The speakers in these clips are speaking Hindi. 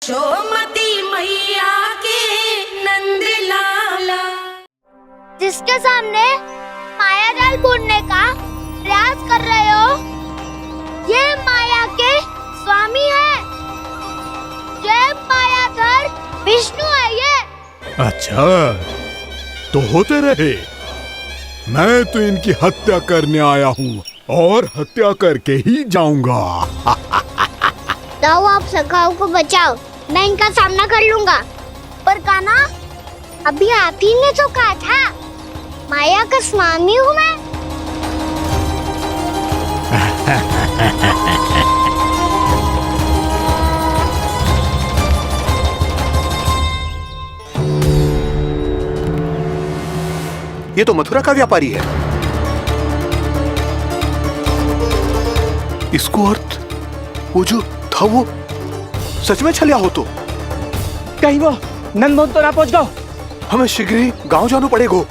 चोमती मैया के नंद लाला, जिसके सामने माया जाल बुनने का प्रयास कर रहे हो, ये माया के स्वामी है। ये मायाधर विष्णु है ये। अच्छा, तो होते रहे। मैं तो इनकी हत्या करने आया हूँ और हत्या करके ही जाऊंगा। जाओ आप सखाओ को बचाओ, मैं इनका सामना कर लूंगा। पर कान्हा, अभी आप ही ने तो कहा था माया का स्वामी हूँ मैं। ये तो मथुरा का व्यापारी है। इसको अर्थ वो जो था वो सच में छलिया हो तो कहीं वो नंदमोहन तो ना पहुंच गो। हमें शीघ्र ही गांव जाना पड़ेगा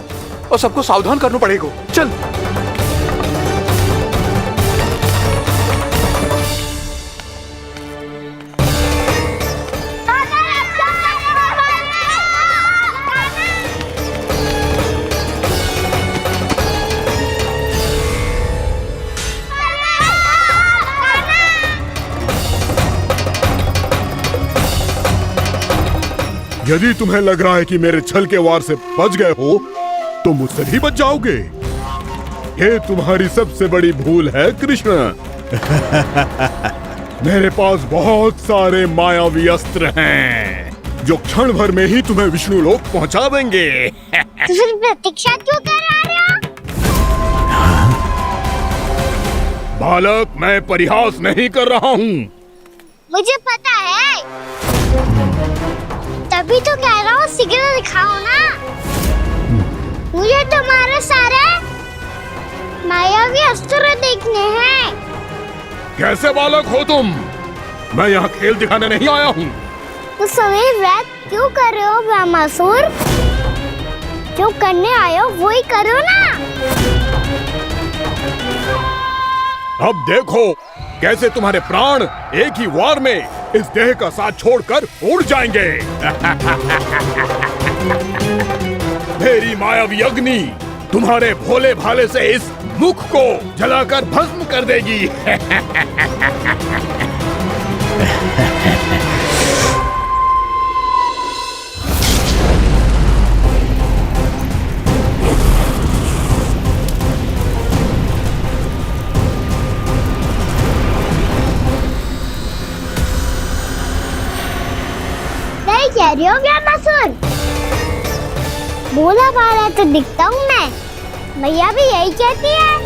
और सबको सावधान करना पड़ेगा। चल। यदि तुम्हें लग रहा है कि मेरे छल के वार से बच गए हो, तो मुझसे भी बच जाओगे। ये तुम्हारी सबसे बड़ी भूल है कृष्ण। मेरे पास बहुत सारे मायावी अस्त्र हैं, जो क्षण भर में ही तुम्हें विष्णु लोक पहुंचा देंगे। तो फिर प्रतीक्षा क्यों कर रहे हो? बालक, मैं परिहास नहीं कर रहा हूँ। मुझे पता है, तभी तो कह रहा हूँ शीघ्र दिखाओ ना। मुझे तुम्हारे सारे मायावी अस्त्र देखने हैं। कैसे बालक हो तुम? मैं यहाँ खेल दिखाने नहीं आया हूँ। तो सवेर रात क्यों कर रहे हो ब्रह्मासुर? जो करने आए हो वही करो ना। अब देखो कैसे तुम्हारे प्राण एक ही वार में इस देह का साथ छोड़कर उड़ जाएंगे। मेरी मायावी अग्नि तुम्हारे भोले भाले से इस मुख को जलाकर भस्म कर देगी। नहीं कह रही हो ब्रह्मासुर? भोला भाला तो दिखता हूँ मैं। मैया भी यही कहती है।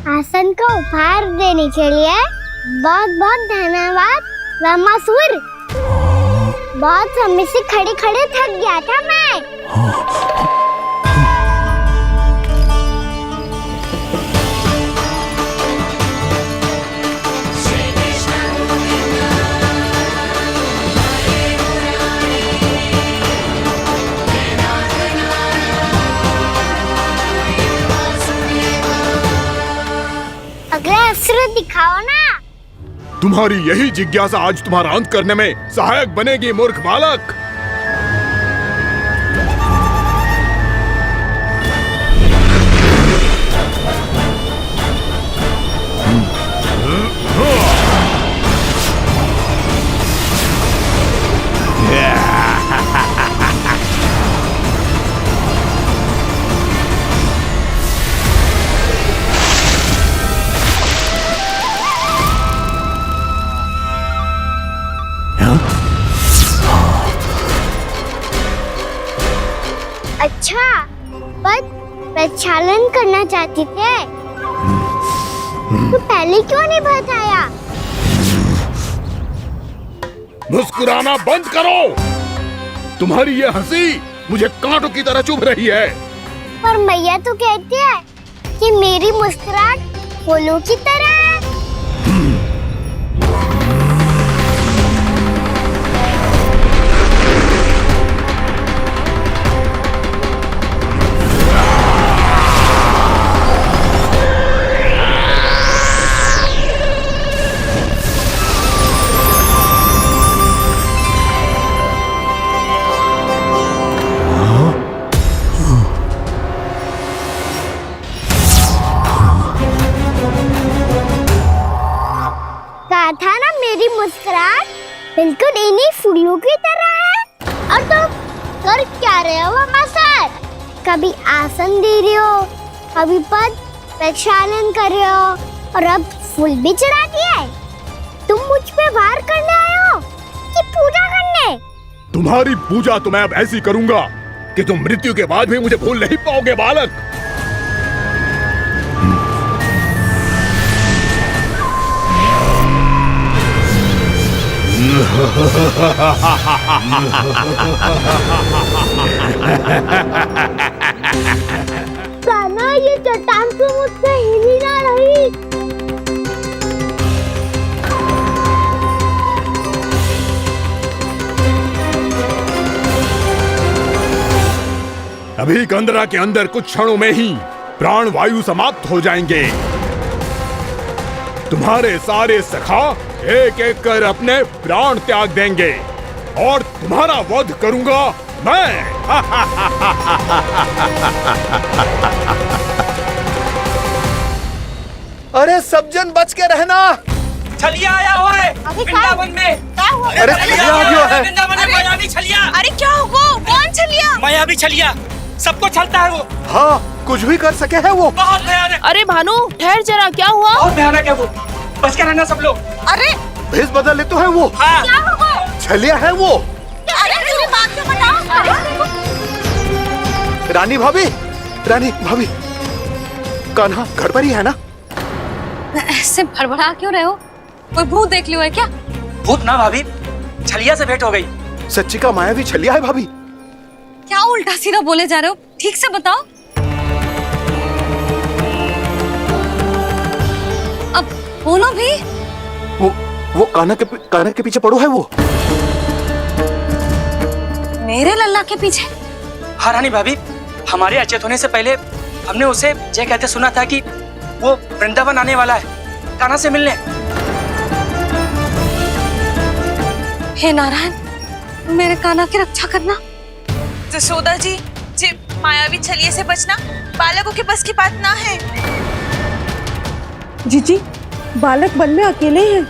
आसन को उपहार देने के लिए बहुत बहुत धन्यवाद ब्रह्मासुर। बहुत समय से खड़े खड़े थक गया था मैं। अगला अस्त्र दिखाओ ना। तुम्हारी यही जिज्ञासा आज तुम्हारा अंत करने में सहायक बनेगी, मूर्ख बालक। अच्छा, पर प्रक्षालन करना चाहते थे तो पहले क्यों नहीं बताया? मुस्कुराना बंद करो। तुम्हारी ये हंसी मुझे कांटों की तरह चुभ रही है। पर मैया तो कहती है कि मेरी मुस्कुराहट फूलों की तरह है। कहा था ना मेरी मुस्कुराहट बिल्कुल इन्हीं फूलों की तरह है। और तुम कर क्या रहे हो मास्टर? कभी आसन दे रहे हो, कभी पद प्रक्षालन कर रहे हो और अब फूल भी चढ़ा दिया है। तुम मुझ पे वार करने आए हो कि पूजा करने? तुम्हारी पूजा तो मैं अब ऐसी करूंगा कि तुम मृत्यु के बाद भी मुझे भूल नहीं पाओगे बालक। कान्हा, ये चट्टान तो मुझसे हिली ना रही। अभी कंदरा के अंदर कुछ क्षणों में ही प्राण वायु समाप्त हो जाएंगे। तुम्हारे सारे सखा एक एक कर अपने प्राण त्याग देंगे और तुम्हारा वध करूंगा मैं। अरे सब जन बच के रहना। छलिया आया हुआ है वृंदावन में। अरे छलिया आ गया है। वृंदावन में मायावी छलिया। अरे क्या हुआ? कौन छलिया? मायावी छलिया सबको छलता है वो। हाँ, कुछ भी कर सके है वो। बहुत भयानक। अरे भानु, ठहर जरा, क्या हुआ? बहुत भयानक है वो। बच के रहना सब लोग। अरे भेष बदल ले तो है वो। हाँ। क्या हुआ? छलिया है वो। अरे मेरी बात तो बताओ। रानी भाभी, रानी भाभी, कान्हा घर पर ही है ना? ऐसे भड़बड़ा क्यों रहे हो? कोई भूत देख लियो है क्या? भूत ना भाभी, छलिया से भेंट हो गई। सच्ची का मायावी छलिया है भाभी। क्या उल्टा सीधा बोले जा रहे हो? ठीक से बताओ। अब बोलो भी। वो कान्हा के पीछे पड़ो है वो। मेरे लल्ला के पीछे? हाँ रानी भाभी, हमारे अचेत होने से पहले हमने उसे ये कहते सुना था कि वो वृंदावन आने वाला है कान्हा से मिलने। हे नारायण, मेरे कान्हा की रक्षा करना। जसोदा जी, मायावी छलिए से बचना बालकों के बस की बात ना है। जीजी, बालक वन में अकेले हैं।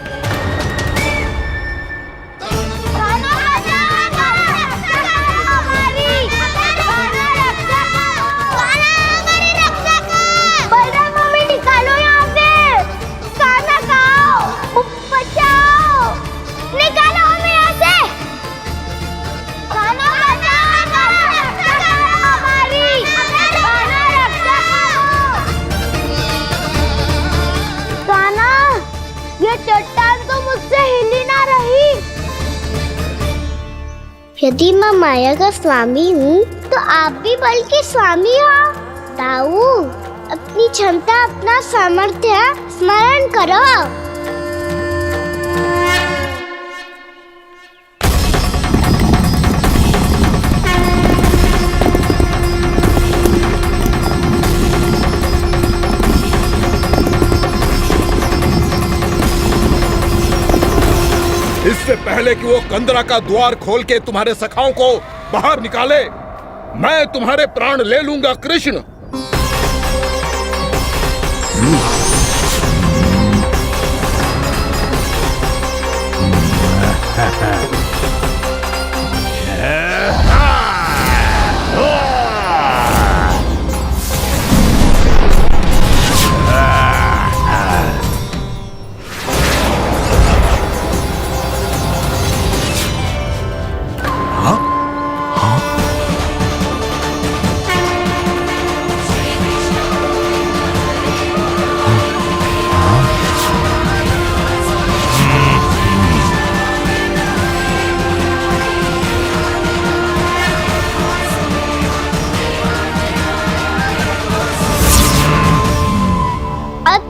चट्टान तो मुझसे हिली ना रही। यदि मैं माया का स्वामी हूँ तो आप भी बल के स्वामी हो। ताऊ, अपनी क्षमता, अपना सामर्थ्य स्मरण करो। इससे पहले कि वो कंदरा का द्वार खोल के तुम्हारे सखाओं को बाहर निकाले, मैं तुम्हारे प्राण ले लूंगा कृष्ण।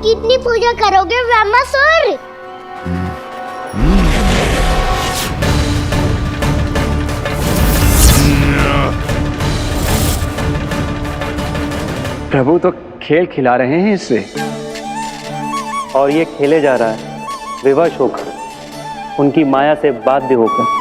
कितनी पूजा करोगे ब्रह्मासुर? प्रभु तो खेल खिला रहे हैं इससे, और ये खेले जा रहा है विवश होकर, उनकी माया से बाध्य होकर।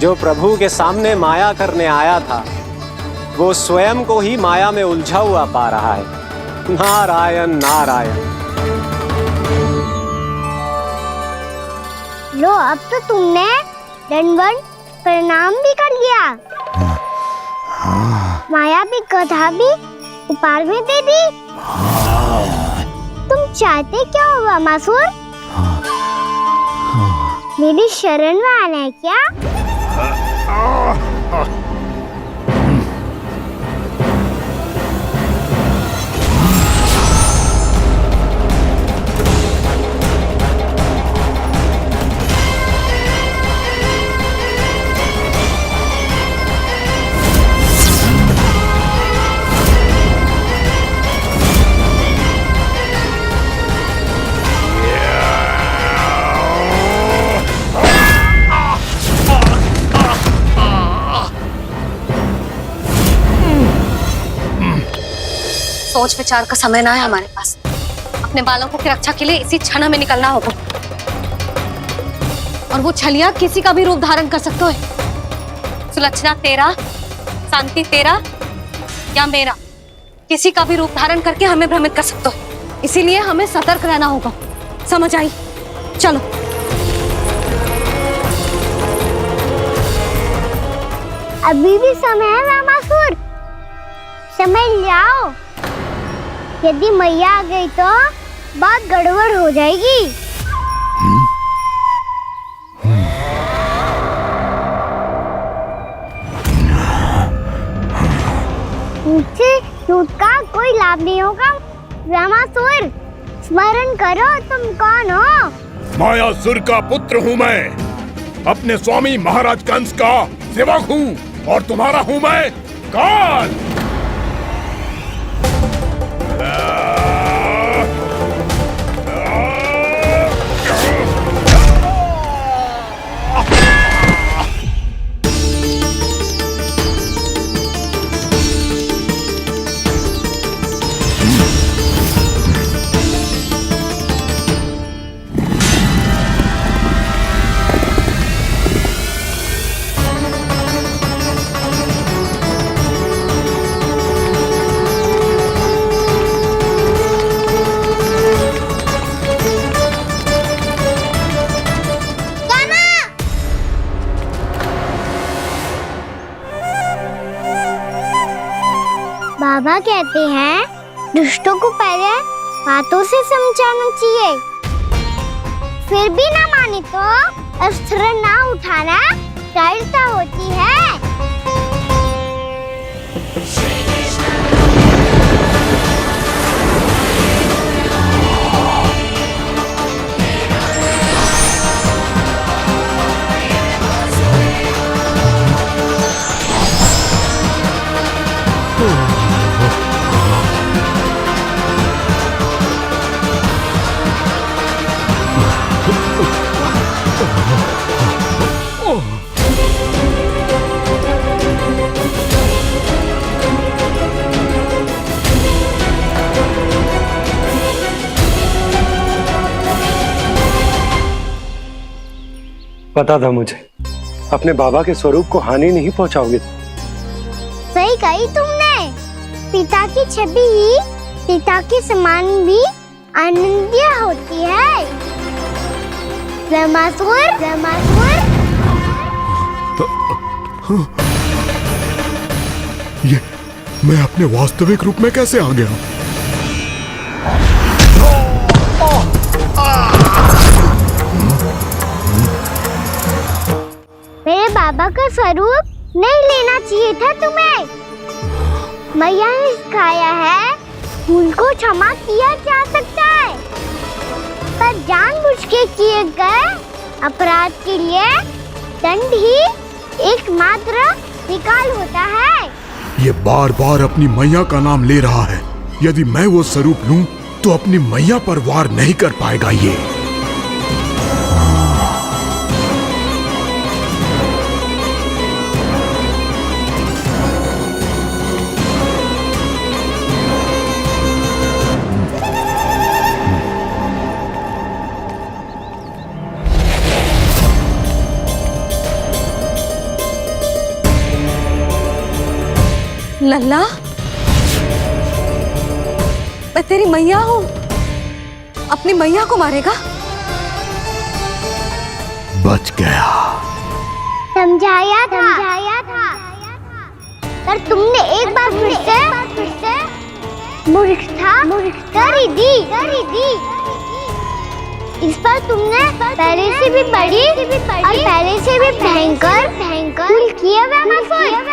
जो प्रभु के सामने माया करने आया था, वो स्वयं को ही माया में उलझा हुआ पा रहा है। नारायण नारायण। लो, अब तो तुमने दंडवत प्रणाम भी कर लिया, माया भी कथा भी उपहार में दे दी। तुम चाहते क्या हो ब्रह्मासुर? मेरी शरण में आना है क्या? सोच विचार का समय ना है हमारे पास। अपने बालकों की रक्षा के लिए इसी क्षण में निकलना होगा। और वो छलिया किसी का भी रूप धारण कर सकते हो। सुलक्षणा तेरा, शांति तेरा या मेरा, किसी का भी रूप धारण करके हमें भ्रमित कर सकते हो। इसीलिए हमें सतर्क रहना होगा। समझ आई? चलो। अभी भी समय है ब्रह्मासुर, समझ जाओ। यदि मैया आ गई तो बात गड़बड़ हो जाएगी। मुझसे झूठ का कोई लाभ नहीं होगा। ब्रह्मासुर, स्मरण करो तुम कौन हो। मायासुर का पुत्र हूँ मैं, अपने स्वामी महाराज कंस का सेवक हूँ, और तुम्हारा हूँ मैं काल। बाबा कहते हैं दुष्टों को पहले बातों से समझाना चाहिए, फिर भी ना माने तो अस्त्र ना उठाना दृढ़ता होती है। पता था मुझे अपने बाबा के स्वरूप को हानि नहीं पहुंचाओगे। सही कही तुमने। पिता की छवि ही पिता के समान भी आनंदीय होती है। ब्रह्मासुर, ब्रह्मासुर। ये मैं अपने वास्तविक रूप में कैसे आ गया? मेरे बाबा का स्वरूप नहीं लेना चाहिए था तुम्हें। मैया ने सिखाया है भूल को क्षमा किया जा सकता है, पर जानबूझ के किए गए अपराध के लिए दंड ही एकमात्र निकाल होता है। ये बार बार अपनी मैया का नाम ले रहा है। यदि मैं वो स्वरूप लूं तो अपनी मैया पर वार नहीं कर पाएगा ये। लल्ला, मैं तेरी मैया हूँ, अपनी मैया को मारेगा? बच गया। समझाया था, पर तुमने एक बार फिर से मूर्खता कर ही दी। इस पर तुमने पहले से भी बड़ी और पहले से भी भयंकर भूल किया ब्रह्मासुर।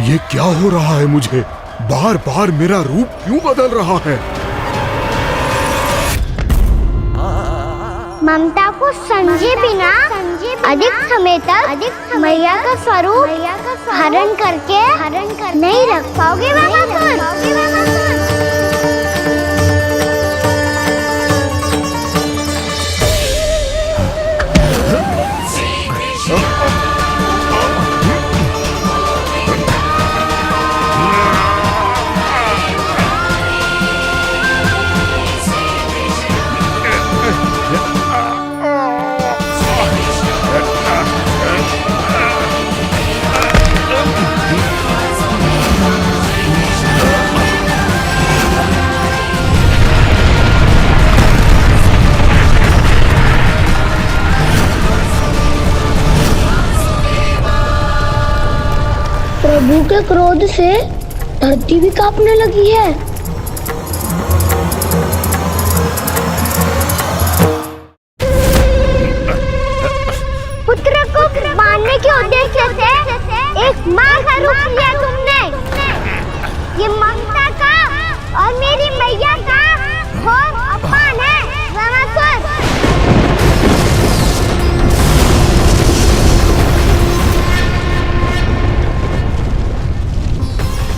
ये क्या हो रहा है मुझे? बार बार मेरा रूप क्यों बदल रहा है? ममता को समझे बिना अधिक समय तक मैया का स्वरूप हरण करके नहीं रख पाओगे ब्रह्मासुर। प्रभु के क्रोध से धरती भी कांपने लगी है। पुत्र को मारने के उद्देश्य से एक माँ का रूप लिया तुमने। ये ममता का और मेरी मैया का घोर अपमान है ब्रह्मासुर।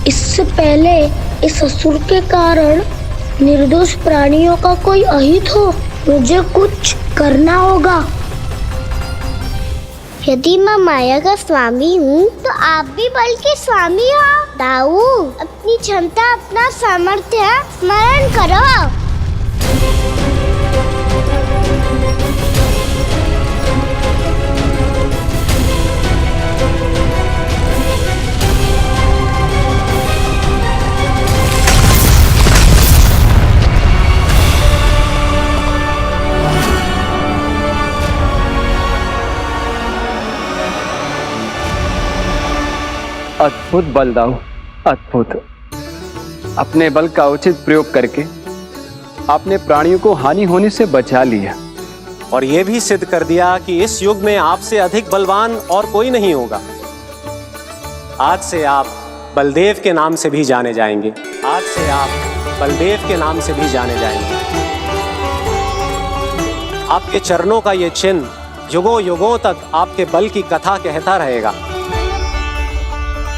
इससे पहले इस असुर के कारण निर्दोष प्राणियों का कोई अहित हो, मुझे कुछ करना होगा। यदि मैं माया का स्वामी हूँ तो आप भी बल के स्वामी हो। दाऊ, अपनी क्षमता, अपना सामर्थ्य स्मरण करो। अद्भुत बल दाऊ, अद्भुत। अपने बल का उचित प्रयोग करके आपने प्राणियों को हानि होने से बचा लिया और ये भी सिद्ध कर दिया कि इस युग में आपसे अधिक बलवान और कोई नहीं होगा। आज से आप बलदेव के नाम से भी जाने जाएंगे। आज से आप बलदेव के नाम से भी जाने जाएंगे। आपके चरणों का ये चिन्ह युगों युगों तक आपके बल की कथा कहता रहेगा।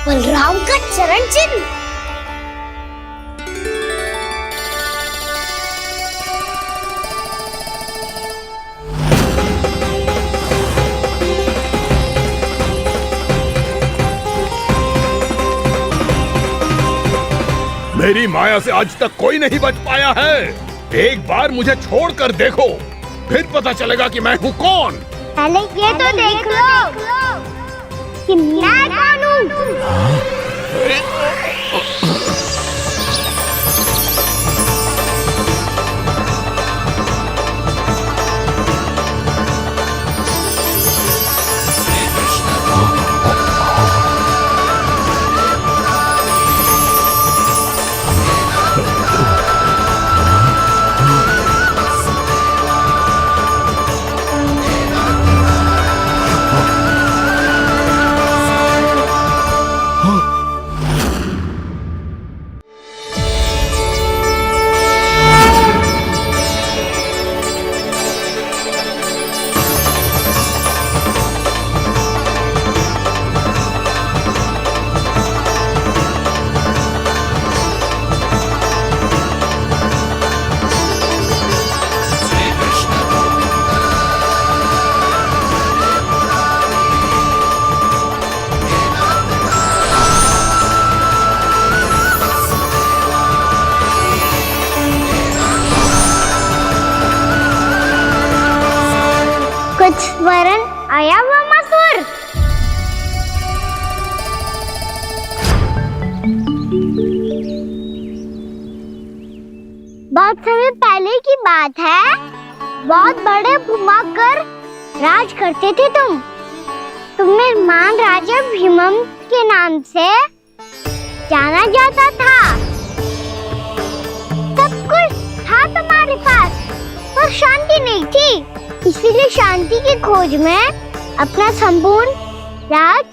बलराम का चरण चिन्ह। मेरी माया से आज तक कोई नहीं बच पाया है। एक बार मुझे छोड़कर देखो, फिर पता चलेगा कि मैं हूँ कौन। पहले ये तो देख लो कि मैं कौन हूँ। कुछ वरन आया हुआ मसूर। बहुत समय पहले की बात है, बहुत बड़े भूमाकर राज करते थे तुम्हें महान राजा भीमम के नाम से जाना जाता था। सब कुछ था तुम्हारे पास, पर शांति नहीं थी। इसीलिए शांति की खोज में अपना संपूर्ण राज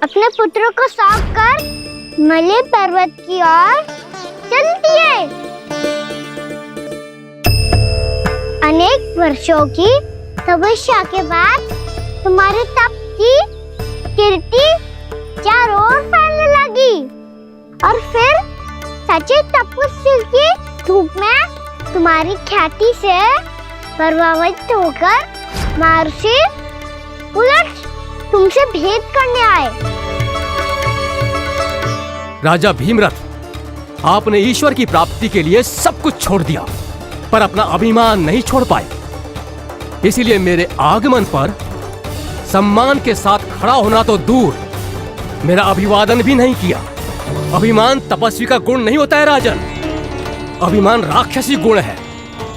अपने पुत्रों को सौंप कर मलय पर्वत की ओर चल दिए। अनेक वर्षों की तपस्या के बाद तुम्हारे तप की कीर्ति चारों ओर फैलने लगी और फिर सच्चे तपस्वी की धूप में तुम्हारी ख्याति से प्रभावित होकर महर्षि उलट तुमसे भेंट करने आए। राजा भीमरथ, आपने ईश्वर की प्राप्ति के लिए सब कुछ छोड़ दिया, पर अपना अभिमान नहीं छोड़ पाए। इसीलिए मेरे आगमन पर सम्मान के साथ खड़ा होना तो दूर, मेरा अभिवादन भी नहीं किया। अभिमान तपस्वी का गुण नहीं होता है राजन, अभिमान राक्षसी गुण है।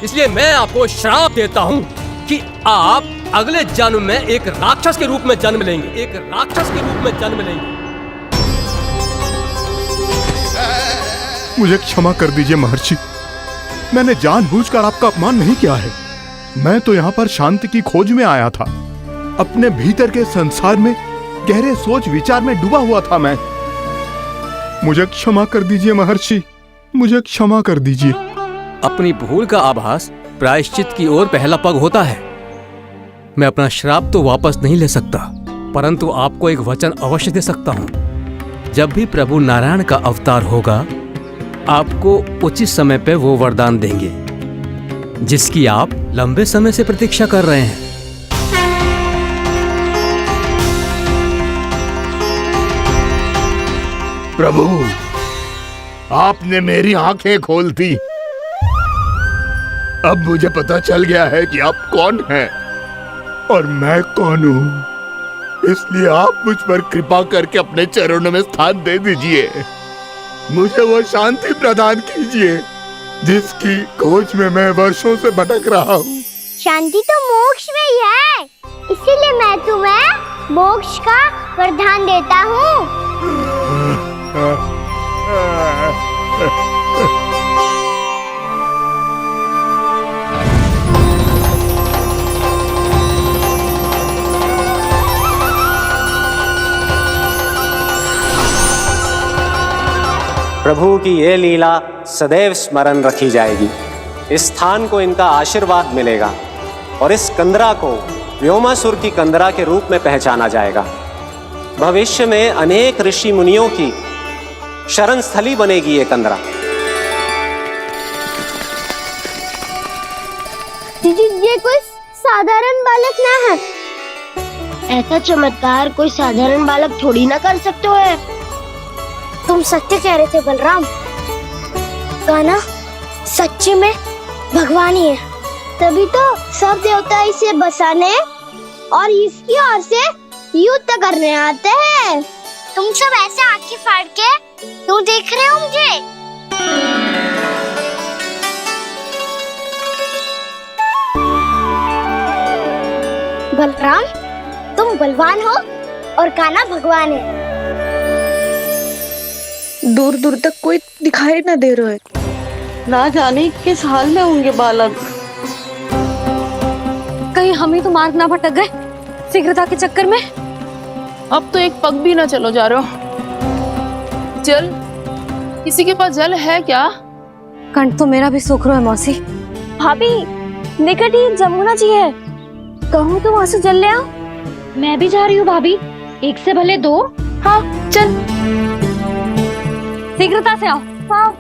इसलिए मैं आपको श्राप देता हूं कि आप अगले जन्म में एक राक्षस के रूप में जन्म लेंगे, एक राक्षस के रूप में जन्म लेंगे। मुझे क्षमा कर दीजिए महर्षि, मैंने जानबूझकर आपका अपमान नहीं किया है। मैं तो यहाँ पर शांति की खोज में आया था। अपने भीतर के संसार में गहरे सोच विचार में डूबा हुआ था मैं। मुझे क्षमा कर दीजिए महर्षि, मुझे क्षमा कर दीजिए। अपनी भूल का आभास प्रायश्चित की ओर पहला पग होता है। मैं अपना श्राप तो वापस नहीं ले सकता, परंतु आपको एक वचन अवश्य दे सकता हूं। जब भी प्रभु नारायण का अवतार होगा, आपको उचित समय पे वो वरदान देंगे जिसकी आप लंबे समय से प्रतीक्षा कर रहे हैं। प्रभु, आपने मेरी आंखें खोल दी। अब मुझे पता चल गया है कि आप कौन हैं और मैं कौन हूँ। इसलिए आप मुझ पर कृपा करके अपने चरणों में स्थान दे दीजिए। मुझे वो शांति प्रदान कीजिए जिसकी खोज में मैं वर्षों से भटक रहा हूँ। शांति तो मोक्ष में ही है, इसीलिए मैं तुम्हें मोक्ष का वरदान देता हूँ। प्रभु की ये लीला सदैव स्मरण रखी जाएगी। इस स्थान को इनका आशीर्वाद मिलेगा और इस कंदरा को व्योमासुर की कंदरा के रूप में पहचाना जाएगा। भविष्य में अनेक ऋषि मुनियों की शरण स्थली बनेगी ये कंदरा। दीदी, ये कोई साधारण बालक ना है। ऐसा चमत्कार कोई साधारण बालक थोड़ी ना कर सकते हो। तुम सत्य कह रहे थे बलराम। कान्हा सच्ची में भगवान ही है, तभी तो सब देवता इसे बसाने और इसकी ओर से युद्ध करने आते हैं। तुम सब ऐसे आंखें फाड़ के क्यों देख रहे हो मुझे? बलराम, तुम बलवान हो और कान्हा भगवान है। दूर दूर तक कोई दिखाई न दे रहा है, ना जाने किस हाल में होंगे बालक। कहीं हम ही तो मार्ग ना भटक गए शीघ्रता के चक्कर में। अब तो एक पग भी ना चलो जा रहे हो। जल, किसी के पास जल है क्या? कंठ तो मेरा भी सूख रहा है मौसी। भाभी, निकट ही जमुना जी है, कहूँ तो वहाँ से जल ले आओ। मैं भी जा रही हूँ भाभी, एक से भले दो। हाँ चल। शीघ्रता से आओ। हाँ।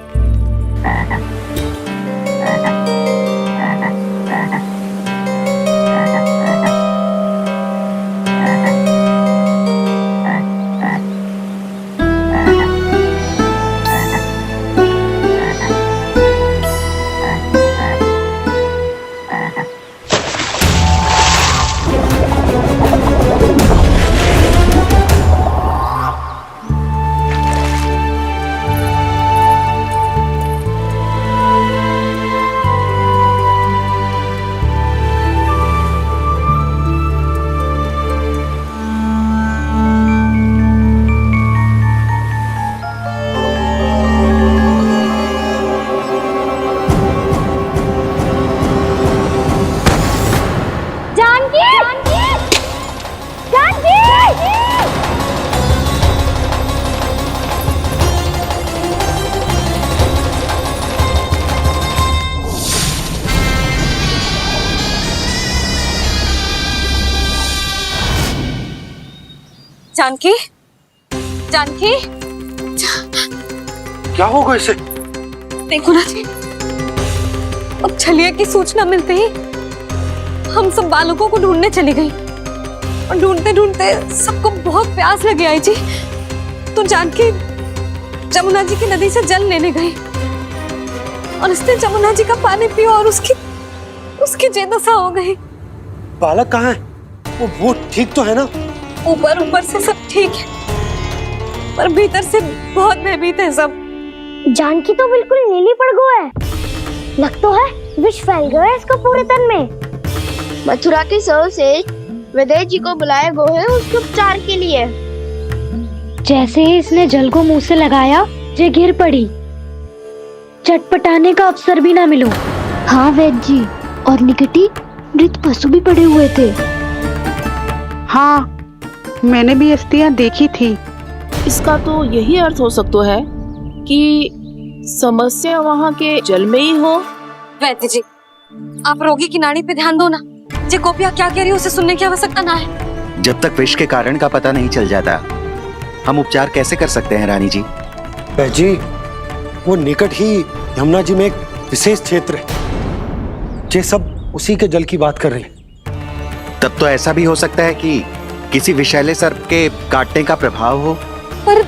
जानकी, जानकी, क्या होगा इसे? देखो ना जी, अब छलिया की सूचना मिलते ही हम सब बालकों को ढूंढने चली गई और ढूंढते ढूंढते सबको बहुत प्यास लगी आई जी। तो जानकी जमुना जी की नदी से जल लेने गई और उसने जमुना जी का पानी पिया और उसकी जेदशा हो गई। बालक कहाँ है? वो ठीक तो है ना? ऊपर से सब ठीक है, पर भीतर से बहुत भयभीत है सब। जानकी तो बिल्कुल नीली पड़ गया है, लग तो है विष फैल गया है इसको पूरे तन में। मथुरा के सर्वश्रेष्ठ विदेह जी को बुलाए गए हैं उसके उपचार के लिए। जैसे ही इसने जल को मुंह से लगाया, ये गिर पड़ी। चटपटाने का अवसर भी ना मिलो। हाँ वैद्य जी, और निकटी मृत पशु भी पड़े हुए थे। हाँ, मैंने भी अस्थियां देखी थी। इसका तो यही अर्थ हो सकता है कि समस्या वहाँ के जल में ही हो। वैद्य जी, आप रोगी की नाड़ी पे ध्यान दो ना। जे गोपिया क्या कह रही है उसे सुनने की आवश्यकता ना है। जब तक विष के कारण का पता नहीं चल जाता, हम उपचार कैसे कर सकते हैं रानी जी? जी, वो निकट ही यमुना जी में एक विशेष क्षेत्र है, ये सब उसी के जल की बात कर रहे हैं। तब तो ऐसा भी हो सकता है कि किसी विषैले सर्प के काटने का प्रभाव हो। पर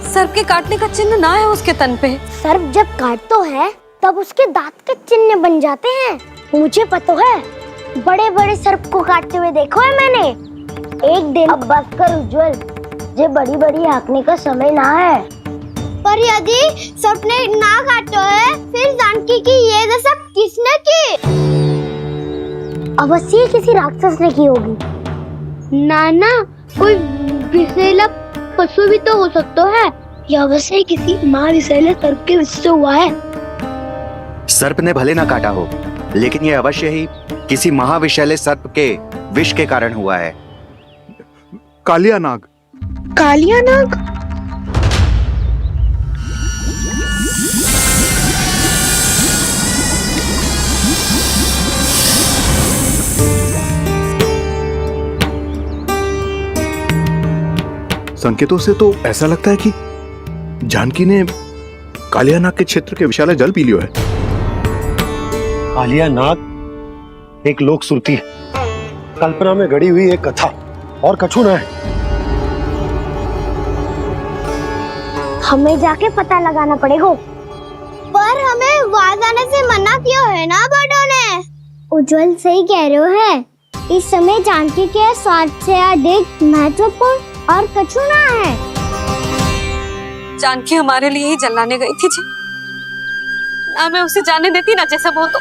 सर्प के काटने का चिन्ह ना है उसके तन पे। सर्प जब काटता है तब उसके दांत के चिन्ह बन जाते हैं। मुझे पता है, बड़े बड़े सर्प को काटते हुए देखो है मैंने। एक दिन अब बस कर उज्जवल, ये बड़ी बड़ी हाँकने का समय ना है। पर यदि सर्प ने ना काटा है, फिर जानकी की ये दशा किसने की? अवश्य किसी राक्षस ने की होगी। नाना, कोई विषैला पशु भी तो हो सकता है। यह अवश्य किसी महाविषैले सर्प के विष से हुआ है। सर्प ने भले ना काटा हो, लेकिन यह अवश्य ही किसी महाविषैले सर्प के विष के कारण हुआ है। कालिया नाग। कालिया नाग? संकेतों से तो ऐसा लगता है कि जानकी ने कालिया नाग के क्षेत्र के विशाल जल पी लियो है। कालिया नाग एक लोक सुरती है, कल्पना में गढ़ी हुई एक कथा, और कछु न है। हमें जाके पता लगाना पड़ेगा। पर हमें वहाँ जाने से मना क्यों है ना बड़ों ने? उज्जवल सही कह रहे हो है। इस समय जानकी के स्वार्थ से अधिक महत्वपूर्ण और कछु ना है। जानकी हमारे लिए ही जलाने गई थी जी, ना मैं उसे जाने देती ना जैसा वो तो।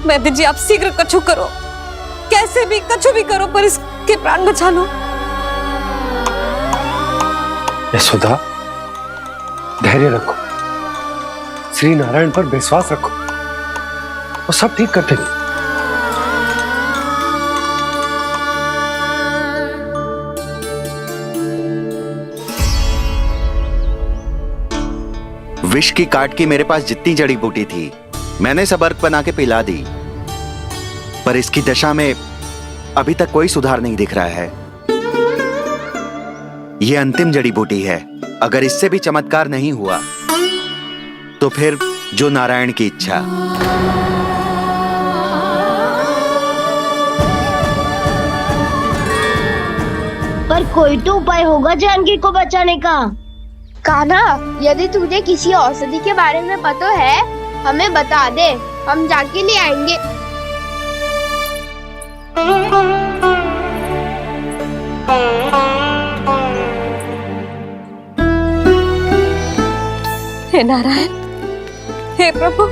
वैद्य जी आप शीघ्र कछु करो, कैसे भी कछु भी करो, पर इसके प्राण बचा लो। यशोदा, धैर्य रखो, श्री नारायण पर विश्वास रखो, वो सब ठीक कर देंगे। विष की काट की मेरे पास जितनी जड़ी बूटी थी मैंने सब अर्क बना के पिला दी, पर इसकी दशा में अभी तक कोई सुधार नहीं दिख रहा है। यह अंतिम जड़ी बूटी है, अगर इससे भी चमत्कार नहीं हुआ तो फिर जो नारायण की इच्छा। पर कोई तो उपाय होगा जानकी को बचाने का। कान्हा, यदि तुझे किसी औषधि के बारे में पता है हमें बता दे, हम जाके ले आएंगे। हे नारायण, हे प्रभु,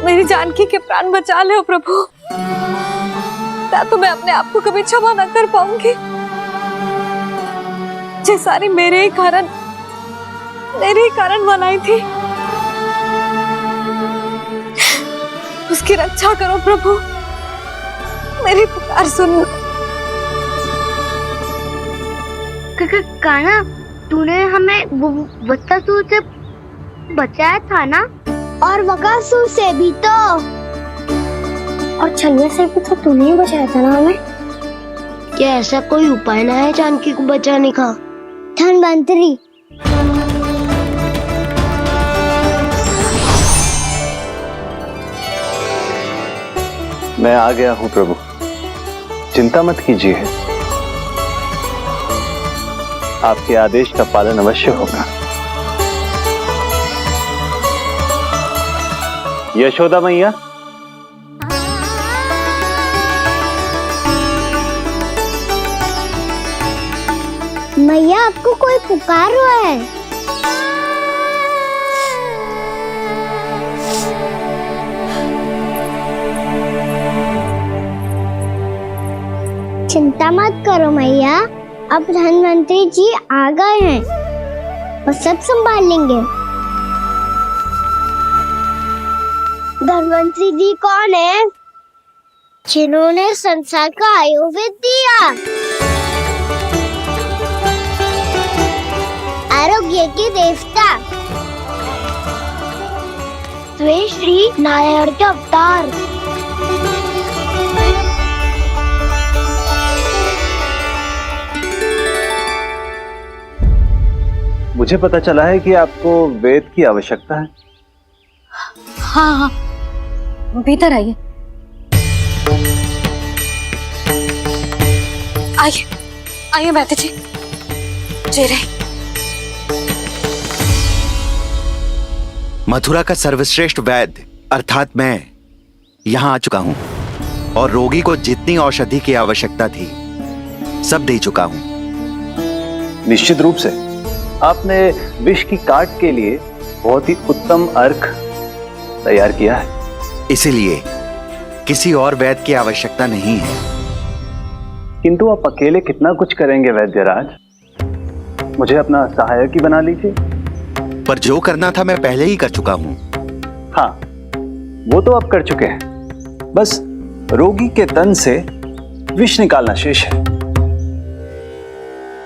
मेरी जानकी के प्राण बचा ले प्रभु। क्या तो मैं अपने आप को कभी क्षमा न कर पाऊंगी। ये सारी मेरे ही कारण बनाई थी। उसकी रक्षा करो प्रभु, मेरी पुकार सुनो। कान्हा, तूने हमें बत्तासुर से बचाया था ना? और बकासुर से भी तो, और छलिया से भी तो तूने ही बचाया था ना हमें। क्या ऐसा कोई उपाय ना है जानकी को बचाने का? धन्वंतरी, मैं आ गया हूं प्रभु, चिंता मत कीजिए, आपके आदेश का पालन अवश्य होगा। यशोदा मैया, मैया आपको कोई पुकार रहा है। चिंता मत करो मैया, अब धन्वंतरी जी आ गए हैं, वो सब संभाल लेंगे। धन्वंतरी जी कौन है? जिन्होंने संसार का आयुर्वेद दिया, आरोग्य के देवता, वे श्री नारायण के अवतार। मुझे पता चला है कि आपको वेद की आवश्यकता है। हाँ हाँ, भीतर आइए। आइए आइए वैद्य जी, जी रही। मथुरा का सर्वश्रेष्ठ वैद्य अर्थात मैं यहां आ चुका हूं और रोगी को जितनी औषधि की आवश्यकता थी सब दे चुका हूं। निश्चित रूप से आपने विष की काट के लिए बहुत ही उत्तम अर्क तैयार किया है, इसीलिए किसी और वैद्य की आवश्यकता नहीं है। किंतु आप अकेले कितना कुछ करेंगे वैद्यराज, मुझे अपना सहायक ही बना लीजिए। पर जो करना था मैं पहले ही कर चुका हूं। हाँ, वो तो आप कर चुके हैं, बस रोगी के तन से विष निकालना शेष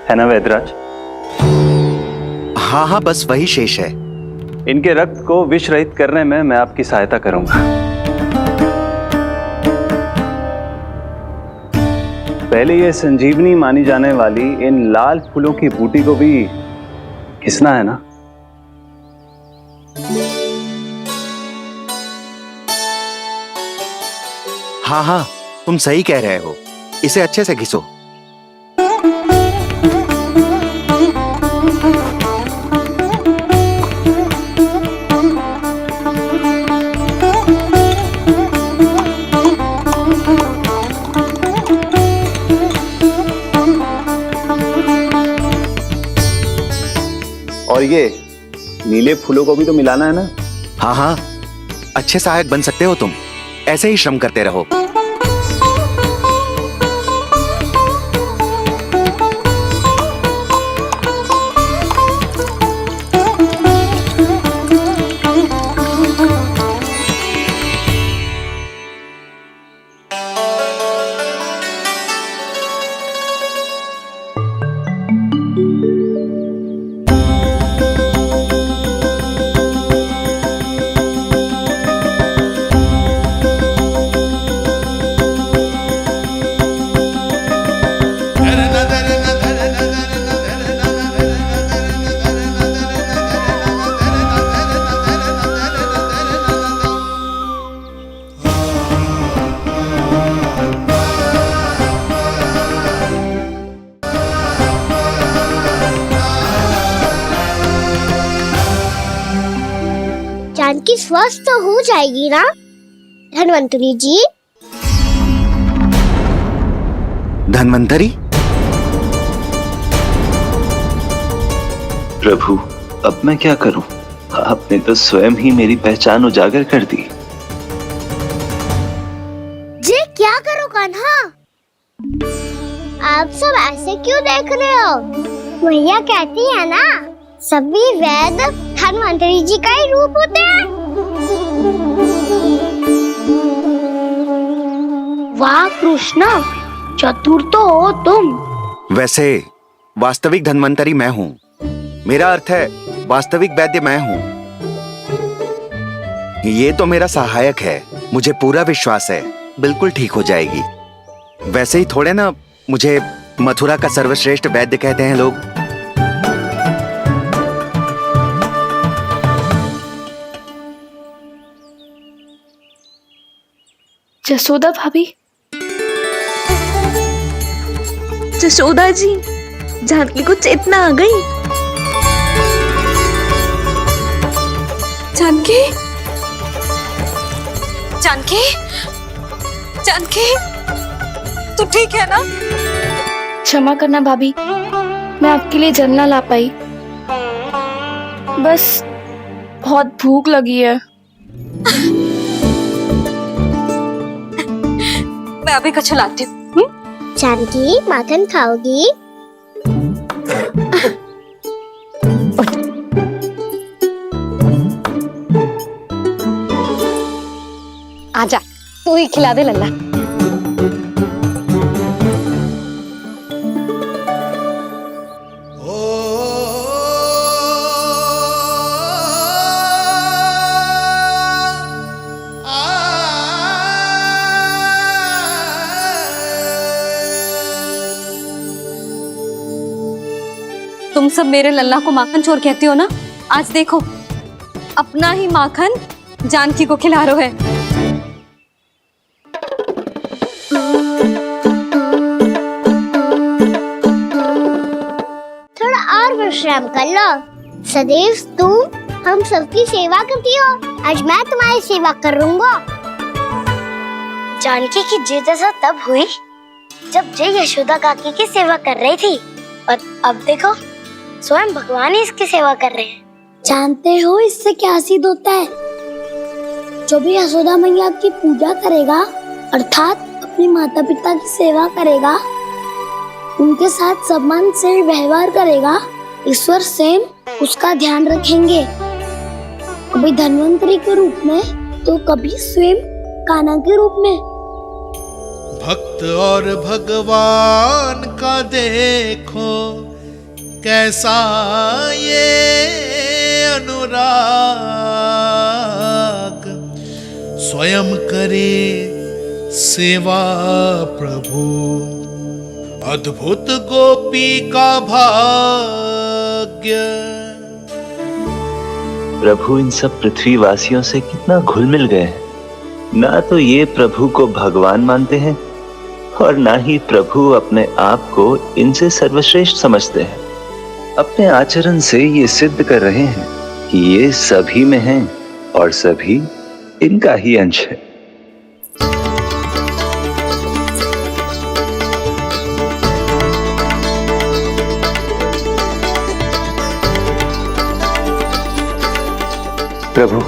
है ना वैद्यराज? हाँ हाँ, बस वही शेष है। इनके रक्त को विष रहित करने में मैं आपकी सहायता करूंगा। पहले ये संजीवनी मानी जाने वाली इन लाल फूलों की बूटी को भी घिसना है ना? हाँ हाँ, तुम सही कह रहे हो, इसे अच्छे से घिसो। और ये नीले फूलों को भी तो मिलाना है ना? हाँ हाँ, अच्छे सहायक बन सकते हो तुम, ऐसे ही श्रम करते रहो। जानकी स्वस्थ तो हो जाएगी ना धन्वंतरी जी? धन्वंतरी? प्रभु, अब मैं क्या करूं? आपने तो स्वयं ही मेरी पहचान उजागर कर दी। जी क्या करो कान्हा? आप सब ऐसे क्यों देख रहे हो? भैया कहती है ना, सभी वेद धन्वंतरी जी का ही रूप होते हैं। वाह कृष्णा, चतुर तो हो तुम। वैसे वास्तविक धन्वंतरी मैं हूँ, मेरा अर्थ है वास्तविक वैद्य मैं हूँ। ये तो मेरा सहायक है, मुझे पूरा विश्वास है बिल्कुल ठीक हो जाएगी। वैसे ही थोड़े ना मुझे मथुरा का सर्वश्रेष्ठ वैद्य कहते हैं लोग। जसोदा भाभी। जसोदा जी, जानकी को चेतना आ गई। जानकी, जानकी, जानकी, तू ठीक है ना? क्षमा करना भाभी, मैं आपके लिए जल ना ला पाई। बस बहुत भूख लगी है। मैं अभी कुछ लाती हूँ। जानकी माखन खाओगी? आजा, तू ही खिला दे लल्ला। तुम सब मेरे लल्ला को माखन चोर कहती हो ना? आज देखो, अपना ही माखन जानकी को खिला रहे हो। थोड़ा और विश्राम कर लो। सदैव तुम हम सबकी सेवा करती हो, आज मैं तुम्हारी सेवा करूंगा। जानकी की जिद दशा तब हुई जब जय यशोदा काकी की सेवा कर रही थी, और अब देखो स्वयं भगवान ही इसकी सेवा कर रहे हैं। जानते हो इससे क्या सिद्ध होता है? जो भी यशोदा मैया की पूजा करेगा, अर्थात अपने माता पिता की सेवा करेगा, उनके साथ सम्मान से व्यवहार करेगा, ईश्वर स्वयं उसका ध्यान रखेंगे। कभी धन्वंतरी के रूप में तो कभी स्वयं कान्हा के रूप में। भक्त और भगवान का देखो कैसा ये अनुराग, स्वयं करे सेवा प्रभु, अद्भुत गोपी का भाग्य। प्रभु इन सब पृथ्वीवासियों से कितना घुल मिल गए हैं। ना तो ये प्रभु को भगवान मानते हैं और ना ही प्रभु अपने आप को इनसे सर्वश्रेष्ठ समझते हैं। अपने आचरण से ये सिद्ध कर रहे हैं कि ये सभी में हैं और सभी इनका ही अंश है। प्रभु,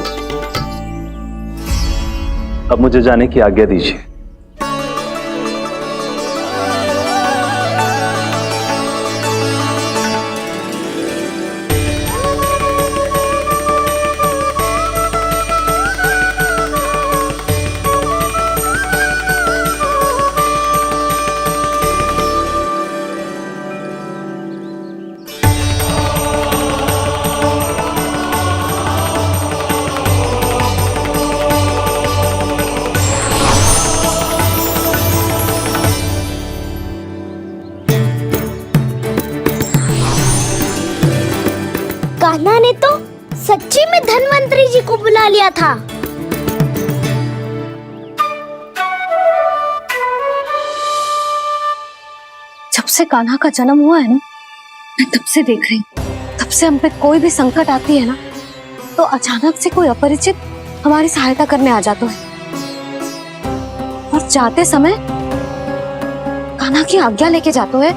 अब मुझे जाने की आज्ञा दीजिए। कान्हा ने तो सच्ची में धन्वंतरी जी को बुला लिया था। जब से कान्हा का जन्म हुआ है ना, मैं तब से देख रही हूँ, तब से हम पे कोई भी संकट आती है ना, तो अचानक से कोई अपरिचित हमारी सहायता करने आ जाता है, और जाते समय कान्हा की आज्ञा लेके जाते है,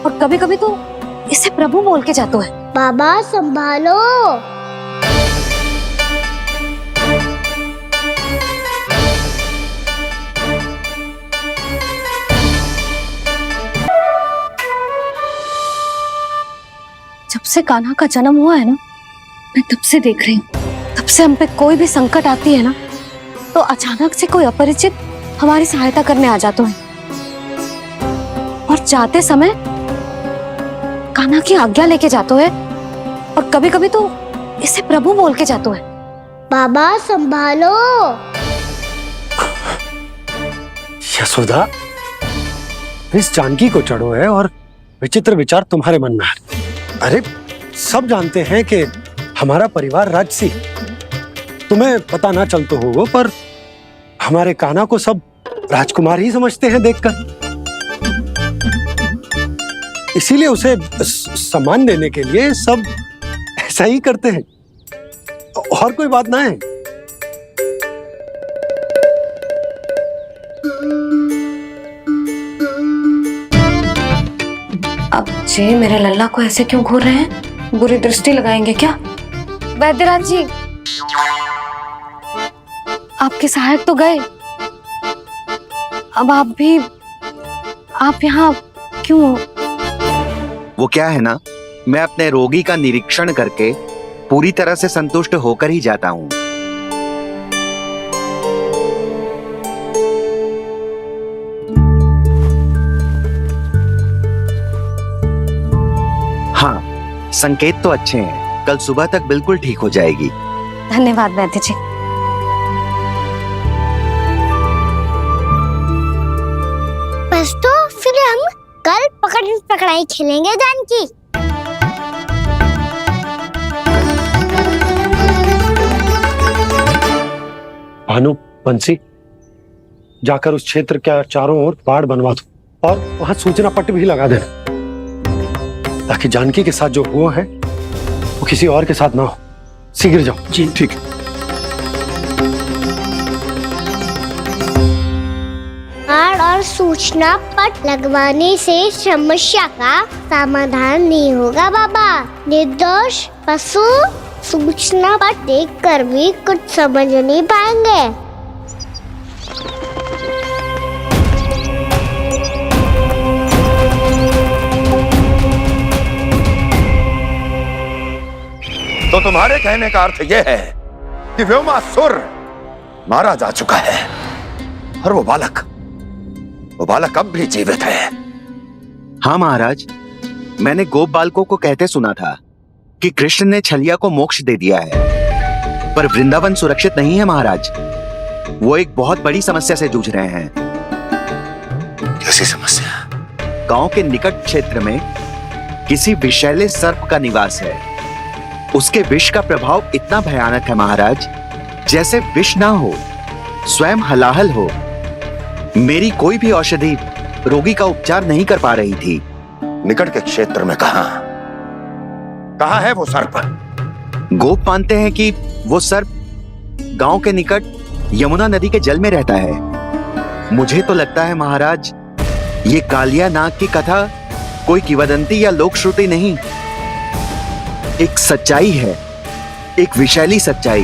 और कभी कभी तो इसे प्रभु बोल के जाते है। बाबा संभालो। जब से कान्हा का जन्म हुआ है ना, मैं तब से देख रही हूँ, तब से हम पे कोई भी संकट आती है ना, तो अचानक से कोई अपरिचित हमारी सहायता करने आ जाते हैं, और जाते समय कान्हा की आज्ञा लेके जाते हैं, और कभी कभी तो इसे प्रभु बोल के जाते हैं। बाबा संभालो। यशोदा, इस जानकी को चढ़ो है और विचित्र विचार तुम्हारे मन में है। अरे सब जानते हैं कि हमारा परिवार राजसी, तुम्हें पता ना चलते होगा, पर हमारे कान्हा को सब राजकुमार ही समझते हैं देखकर, इसीलिए उसे सम्मान देने के लिए सब ऐसा ही करते हैं, और कोई बात ना है। अब जी मेरे लल्ला को ऐसे क्यों घूर रहे हैं? बुरी दृष्टि लगाएंगे क्या? वैद्यराज जी, आपके सहायक तो गए, अब आप यहाँ क्यों? वो क्या है ना, मैं अपने रोगी का निरीक्षण करके पूरी तरह से संतुष्ट होकर ही जाता हूँ। हाँ, संकेत तो अच्छे हैं, कल सुबह तक बिल्कुल ठीक हो जाएगी। धन्यवाद वैद्य जी। बस तो फिर हम कल पकड़न पकड़ाई खेलेंगे जानकी। भानु, बंसी, जाकर उस क्षेत्र के चारों ओर बाड़ बनवा दो, और वहां सूचना पट्ट भी लगा देना, ताकि जानकी के साथ जो हुआ है वो किसी और के साथ ना हो। शीघ्र जाओ। जी ठीक है। बाड़ और सूचना पट लगवाने से समस्या का समाधान नहीं होगा बाबा। निर्दोष पशु सूचना पट देखकर भी कुछ समझ नहीं पाएंगे। तो तुम्हारे कहने का अर्थ यह है कि व्योमासुर मारा जा चुका है, और वो बालक अब भी जीवित है। हाँ महाराज, मैंने गोप बालकों को कहते सुना था कि कृष्ण ने छलिया को मोक्ष दे दिया है, पर वृंदावन सुरक्षित नहीं है महाराज। वो एक बहुत बड़ी समस्या से जूझ रहे हैं। कैसी समस्या? गांव के निकट क्षेत्र में किसी विषैले सर्प का निवास है। उसके विष का प्रभाव इतना भयानक है महाराज, जैसे विष ना हो, स्वयं हलाहल हो। मेरी कोई भी औषधि रोगी का उपचार नहीं कर पा रही थी। निकट के क्षेत्र में कहाँ है वो सर्प? गोप मानते हैं कि वो सर्प गांव के निकट यमुना नदी के जल में रहता है। मुझे तो लगता है महाराज, ये कालिया नाग की कथा कोई किंवदंती या लोक श्रुति नहीं, एक सच्चाई है। एक विशैली सच्चाई।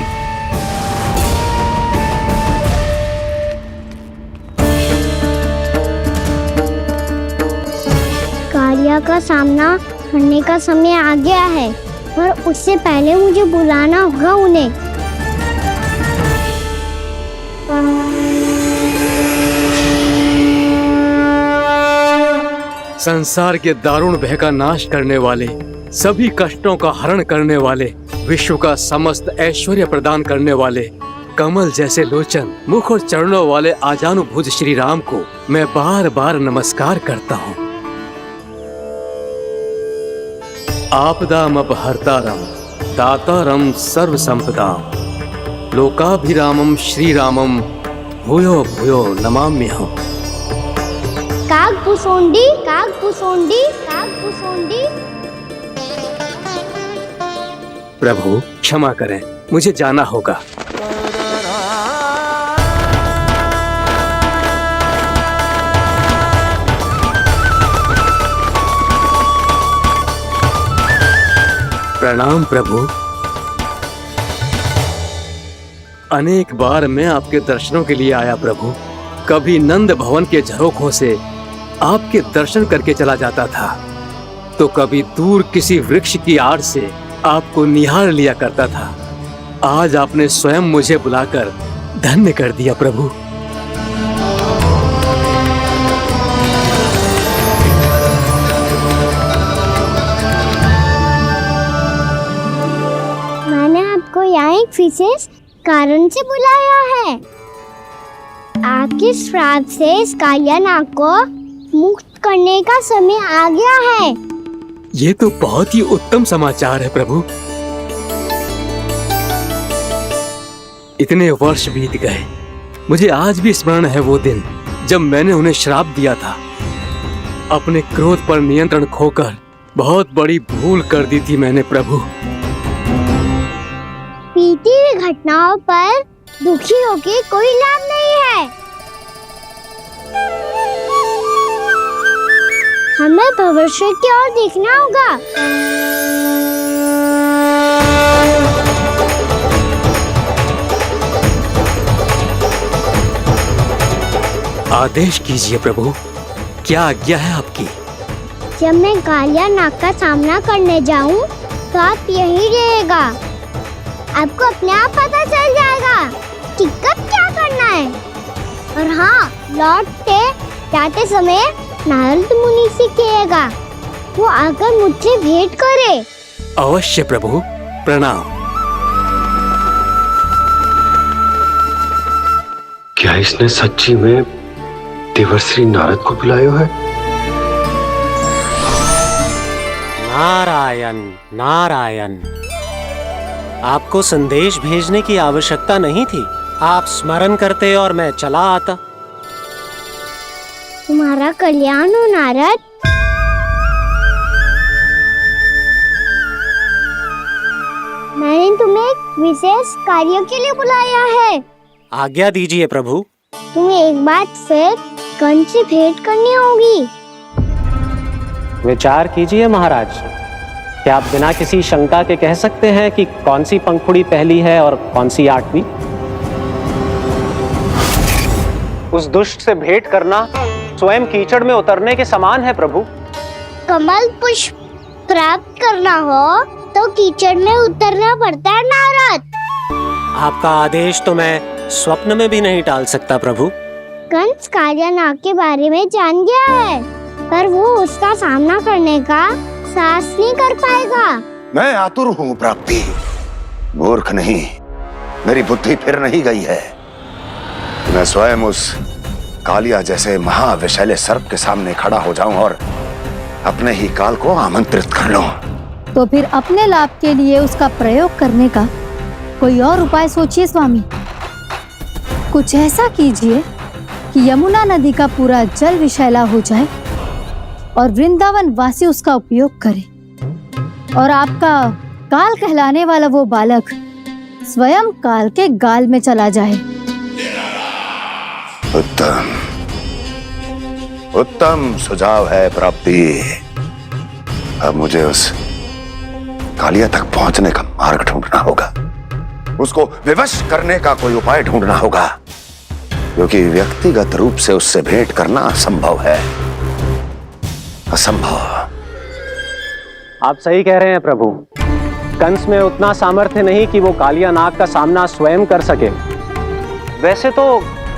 कालिया का सामना करने का समय आ गया है, पर उससे पहले मुझे बुलाना होगा उन्हें। संसार के दारुण भय का नाश करने वाले, सभी कष्टों का हरण करने वाले, विश्व का समस्त ऐश्वर्य प्रदान करने वाले, कमल जैसे लोचन, मुख और चरणों वाले आजानुभुज श्री राम को मैं बार बार नमस्कार करता हूँ। आपदामपहर्तारं दातारं सर्व संपदां लोकाभिरामं श्री रामं भूयो भूयो नमाम्यहम्। कागभूषोंडी कागभूषोंडी कागभूषोंडी। प्रभु क्षमा करें, मुझे जाना होगा। प्रणाम प्रभु। अनेक बार मैं आपके दर्शनों के लिए आया प्रभु। कभी नंद भवन के झरोखों से आपके दर्शन करके चला जाता था, तो कभी दूर किसी वृक्ष की आड़ से आपको निहार लिया करता था। आज आपने स्वयं मुझे बुलाकर धन्य कर दिया प्रभु। मैंने आपको यहाँ एक विशेष कारण से बुलाया है। आपके श्राप से इस कालिया नाग को मुक्त करने का समय आ गया है। ये तो बहुत ही उत्तम समाचार है प्रभु। इतने वर्ष बीत गए, मुझे आज भी स्मरण है वो दिन जब मैंने उन्हें श्राप दिया था। अपने क्रोध पर नियंत्रण खोकर बहुत बड़ी भूल कर दी थी मैंने प्रभु। बीती हुई घटनाओं पर दुखी होके कोई लाभ नहीं है। हमें भविष्य की ओर देखना होगा। आदेश कीजिए प्रभु, क्या आज्ञा है आपकी? जब मैं कालिया नाग का सामना करने जाऊं, तो आप यही रहेगा। आपको अपने आप पता चल जाएगा कि कब क्या करना है। और हाँ, लौटते जाते समय नारद मुनि से कहिएगा, वो आकर मुझसे भेंट करे। अवश्य प्रभु, प्रणाम। क्या इसने सच्ची में देवर्षि नारद को बुलाया है? नारायण नारायण। आपको संदेश भेजने की आवश्यकता नहीं थी। आप स्मरण करते और मैं चला आता। तुम्हारा कल्याण हो नारद। मैंने तुम्हें एक विशेष कार्य के लिए बुलाया है। आज्ञा दीजिए प्रभु। तुम्हें एक बार फिर कंस से भेंट करनी होगी। विचार कीजिए महाराज। क्या आप बिना किसी शंका के कह सकते हैं कि कौन सी पंखुड़ी पहली है और कौन सी आठवीं? उस दुष्ट से भेंट करना स्वयं कीचड़ में उतरने के समान है प्रभु। कमल पुष्प प्राप्त करना हो तो कीचड़ में उतरना पड़ता है नारद। आपका आदेश तो मैं स्वप्न में भी नहीं टाल सकता प्रभु। कंस कालिया नाग के बारे में जान गया है, पर वो उसका सामना करने का साहस नहीं कर पाएगा। मैं आतुर हूँ प्राप्ति, मूर्ख नहीं। मेरी बुद्धि फिर नहीं गई है। मैं स्वयं उस कालिया जैसे महाविशैले सर्प के सामने खड़ा हो जाऊं और अपने ही काल को आमंत्रित कर लूं। तो फिर अपने लाभ के लिए उसका प्रयोग करने का कोई और उपाय सोचिए स्वामी। कुछ ऐसा कीजिए कि यमुना नदी का पूरा जल विशैला हो जाए और वृंदावन वासी उसका उपयोग करे, और आपका काल कहलाने वाला वो बालक स्वयं काल के गाल में चला जाए। उत्तम उत्तम सुझाव है प्राप्ति। अब मुझे उस कालिया तक पहुंचने का मार्ग ढूंढना होगा। उसको विवश करने का कोई उपाय ढूंढना होगा, क्योंकि व्यक्तिगत रूप से उससे भेंट करना असंभव है। असंभव। आप सही कह रहे हैं प्रभु। कंस में उतना सामर्थ्य नहीं कि वो कालिया नाग का सामना स्वयं कर सके। वैसे तो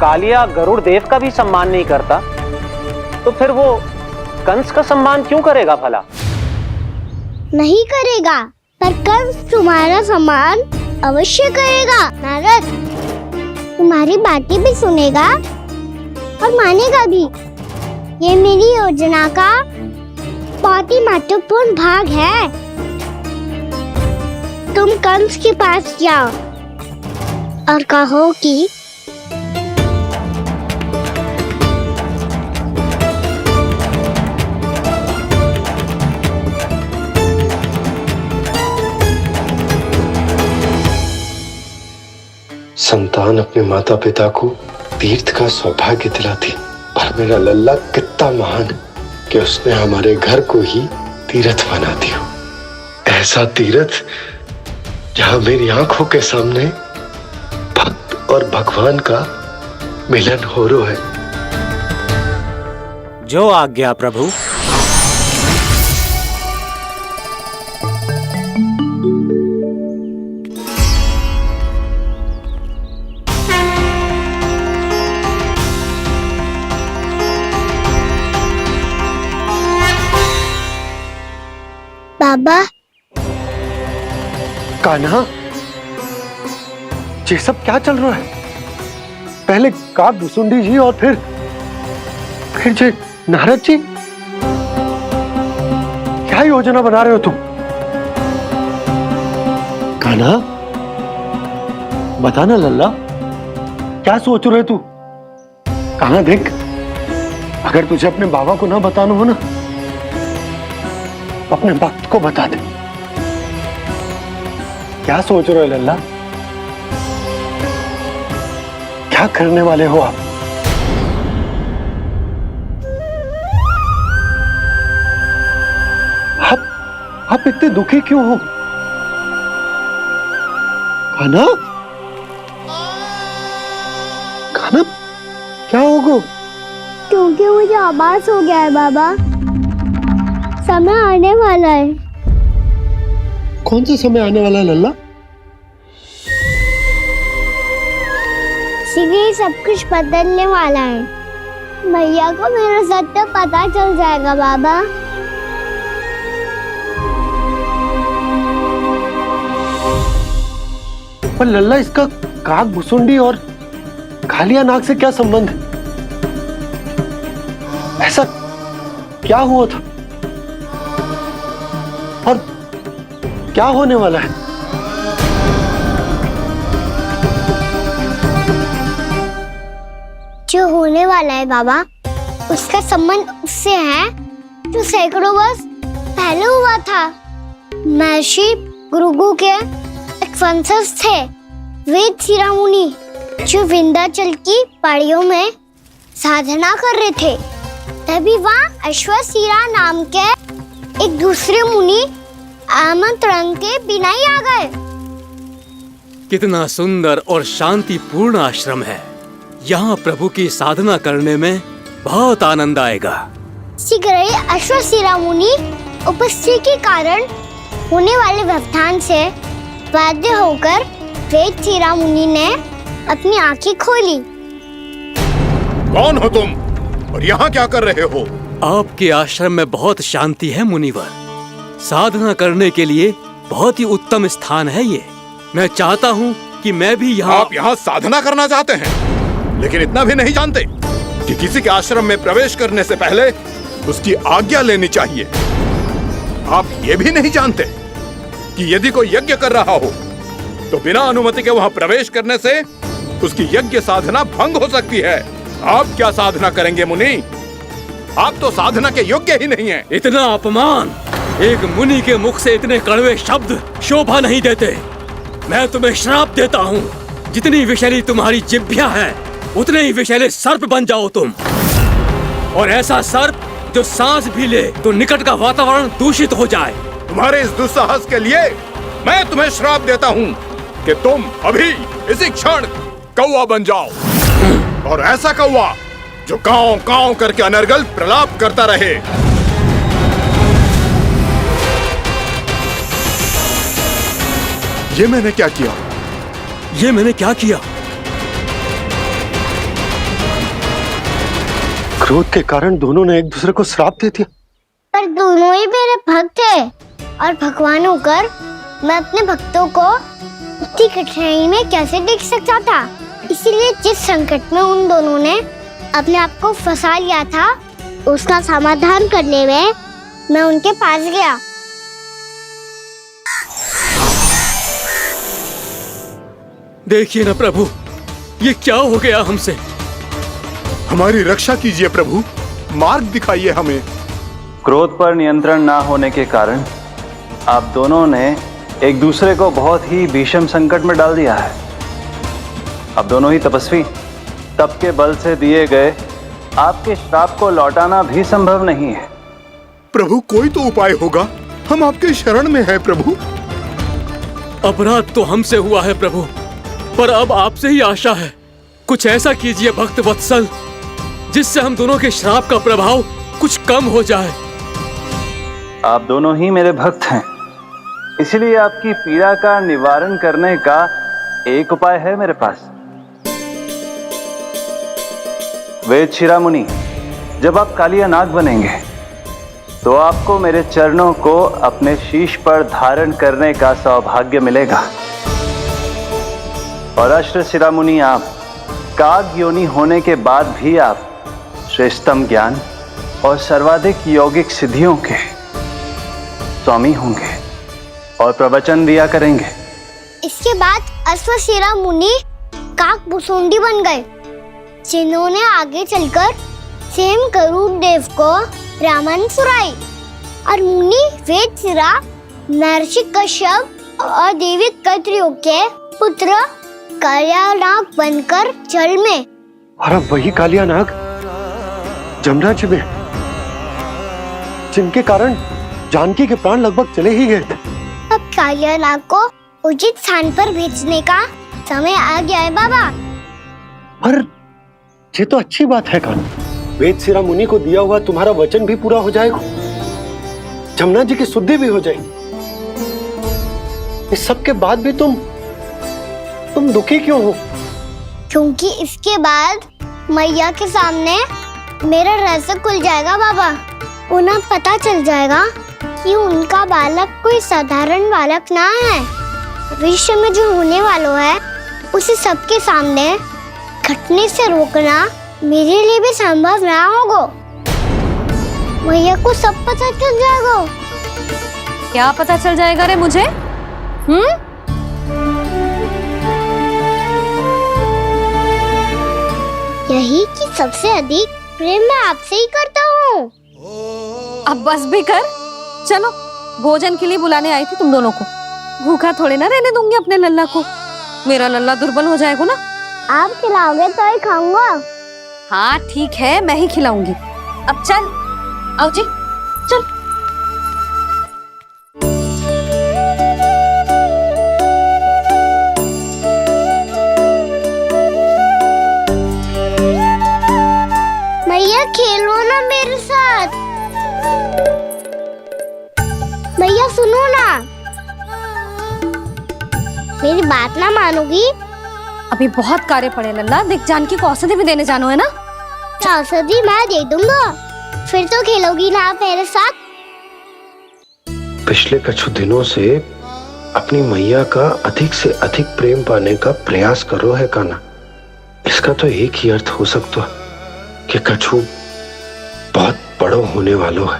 कालिया गरुड़ देव का भी सम्मान नहीं करता, तो फिर वो कंस का सम्मान क्यों करेगा भला? नहीं करेगा, पर कंस तुम्हारा सम्मान अवश्य करेगा। नारद तुम्हारी बातें भी सुनेगा और मानेगा भी। ये मेरी योजना का बहुत ही महत्वपूर्ण भाग है। तुम कंस के पास जाओ और कहो कि संतान अपने माता पिता को तीर्थ का सौभाग्य दिलाती, और मेरा लल्ला कितना महान कि उसने हमारे घर को ही तीर्थ बना दिया। ऐसा तीर्थ जहां मेरी आंखों के सामने भक्त और भगवान का मिलन हो रहा है। जो आज्ञा प्रभु। बाबा। कान्हा, ये सब क्या चल रहा है? पहले काक भुसुंडी जी और फिर जे नारद जी। क्या योजना बना रहे हो तुम? कान्हा, बताना लल्ला, क्या सोच रहे तू? कान्हा देख, अगर तुझे अपने बाबा को ना बताना हो ना, अपने भक्त को बता दे। क्या सोच रहे हो लल्ला? क्या करने वाले हो आप? आप इतने दुखी क्यों हो? कान्हा, कान्हा, क्या होगा? क्योंकि मुझे आभास हो गया है बाबा, समय आने वाला है। कौन सा समय आने वाला है लल्ला? शीघ्र ही सब कुछ बदलने वाला है। भैया को मेरा सत्य पता चल जाएगा बाबा। पर लल्ला, इसका काक भुसुंडी और कालिया नाग से क्या संबंध है? ऐसा क्या हुआ था और क्या होने वाला है? जो होने वाला है बाबा, उसका संबंध उससे है जो सैकड़ों वर्ष पहले हुआ था। महर्षि भृगु के एक वंशज थे, वेद शिरोमणि, जो विंध्याचल की पहाड़ियों में साधना कर रहे थे। तभी वहाँ अश्वशिरा नाम के एक दूसरे मुनि आमंत्रण के बिना ही आ गए। कितना सुंदर और शांतिपूर्ण आश्रम है। यहाँ प्रभु की साधना करने में बहुत आनंद आएगा। शीघ्र ही अश्वशिरा मुनि उपस्थिति के कारण होने वाले व्यवधान से बाध्य होकर वेद शिरा मुनि ने अपनी आंखें खोली। कौन हो तुम और यहाँ क्या कर रहे हो? आपके आश्रम में बहुत शांति है मुनिवर। साधना करने के लिए बहुत ही उत्तम स्थान है ये। मैं चाहता हूँ कि मैं भी यहाँ। आप यहाँ साधना करना चाहते हैं, लेकिन इतना भी नहीं जानते कि किसी के आश्रम में प्रवेश करने से पहले उसकी आज्ञा लेनी चाहिए। आप ये भी नहीं जानते कि यदि कोई यज्ञ कर रहा हो तो बिना अनुमति के वहाँ प्रवेश करने से उसकी यज्ञ साधना भंग हो सकती है। आप क्या साधना करेंगे मुनि? आप तो साधना के योग्य ही नहीं हैं। इतना अपमान! एक मुनि के मुख से इतने कड़वे शब्द शोभा नहीं देते। मैं तुम्हें श्राप देता हूँ, जितनी विषैली तुम्हारी जिह्वा है उतने ही विषैले सर्प बन जाओ तुम। और ऐसा सर्प जो सांस भी ले तो निकट का वातावरण दूषित हो जाए। तुम्हारे इस दुस्साहस के लिए मैं तुम्हें श्राप देता हूँ कि तुम अभी इसी क्षण कौवा बन जाओ, और ऐसा कौवा जो कांव कांव करके अनर्गल प्रलाप करता रहे। ये मैंने क्या किया? ये मैंने क्या किया? क्रोध के कारण दोनों ने एक दूसरे को श्राप दे दिया। पर दोनों ही मेरे भक्त थे, और भगवान होकर मैं अपने भक्तों को इतनी कठिनाई में कैसे देख सकता था? इसीलिए जिस संकट में उन दोनों ने अपने आप को फंसा लिया था, उसका समाधान करने में मैं उनके पास गया। देखिए ना प्रभु, ये क्या हो गया हमसे? हमारी रक्षा कीजिए प्रभु, मार्ग दिखाइए हमें। क्रोध पर नियंत्रण ना होने के कारण आप दोनों ने एक दूसरे को बहुत ही भीषण संकट में डाल दिया है। अब दोनों ही तपस्वी, तप के बल से दिए गए आपके श्राप को लौटाना भी संभव नहीं है। प्रभु कोई तो उपाय होगा, हम आपके शरण में हैं प्रभु। अपराध तो हमसे हुआ है प्रभु, पर अब आपसे ही आशा है। कुछ ऐसा कीजिए भक्त वत्सल, जिससे हम दोनों के श्राप का प्रभाव कुछ कम हो जाए। आप दोनों ही मेरे भक्त हैं, इसलिए आपकी पीड़ा का निवारण करने का एक उपाय है मेरे पास। वेद शिरोमणि, जब आप कालिया नाग बनेंगे तो आपको मेरे चरणों को अपने शीश पर धारण करने का सौभाग्य मिलेगा। और अश्र शिरोमणि, आप काग योनि होने के बाद भी आप श्रेष्ठतम ज्ञान और सर्वाधिक यौगिक सिद्धियों के स्वामी होंगे और प्रवचन दिया करेंगे। इसके बाद अश्वशिरा मुनि काकभूषुंडी बन गए, जिन्होंने आगे चलकर स्वयं गरुड़ देव को रामायण सुनाई। और मुनि वेदशिरा महर्षि कश्यप और देवी कत्रियों के पुत्र कालिया नाग बनकर जल में, और अब वही कालिया नाग जमराज में, जिनके कारण जानकी के प्राण लगभग चले ही गए थे। अब कालिया नाग को उचित स्थान पर भेजने का समय आ गया है बाबा। पर ये तो अच्छी बात है कान्हा, वेदशिरा मुनि को दिया हुआ तुम्हारा वचन भी पूरा हो जाएगा, जमुना जी की शुद्धि भी हो जाएगी। इस सब के बाद भी तुम दुखी क्यों हो? क्योंकि इसके बाद मैया के सामने मेरा रहस्य खुल जाएगा बाबा। उन्हें पता चल जाएगा कि उनका बालक कोई साधारण बालक ना है। विश्व में जो होने वाला है उसे सबके सामने घटने से रोकना मेरे लिए भी संभव ना होगा। मैया को सब पता चल जाएगा। क्या पता चल जाएगा रे मुझे? यही कि सबसे अधिक प्रेम मैं आपसे ही करता हूँ। अब बस भी कर, चलो भोजन के लिए बुलाने आई थी तुम दोनों को। भूखा थोड़े ना रहने दूंगी अपने लल्ला को, मेरा लल्ला दुर्बल हो जाएगा ना। आप खिलाओगे तो ही खाऊंगा। हाँ ठीक है, मैं ही खिलाऊंगी। अब चल, आओ जी चल। मैया खेलो ना मेरे साथ। मैया सुनो ना, मेरी बात ना मानोगी? अभी बहुत कार्य पड़े लल्ला, देख जानकी को औषधि भी देने जानो है ना। औषधि मैं दे दूंगा, फिर तो खेलोगी ना आप मेरे साथ? पिछले कुछ दिनों से अपनी मैया का अधिक से अधिक प्रेम पाने का प्रयास करो है कान्हा। इसका तो एक ही अर्थ हो सकता है कि कछु बहुत बड़ो होने वालो है।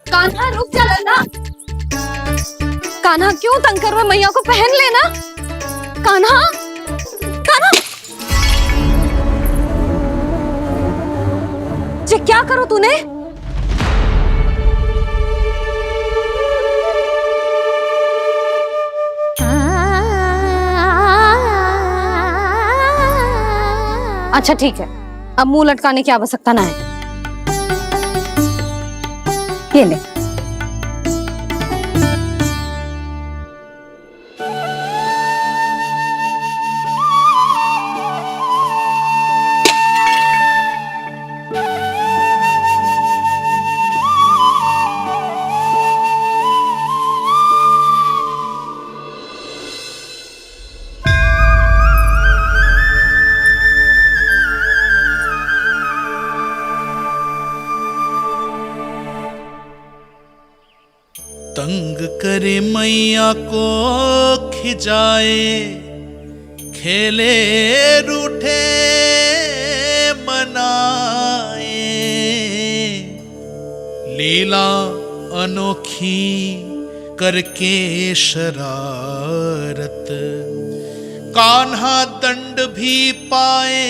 कान्हा रुक जा लल्ला। कान्हा क्यों तंग कर रहा है? मैया को पहन लेना। कान्हा, कान्हा, ये क्या करो तूने? अच्छा ठीक है, अब मुंह लटकाने की आवश्यकता ना है। ये ले। तंग करे मैया को खिजाए, खेले रूठे मनाए, लीला अनोखी करके शरारत, कान्हा दंड भी पाए।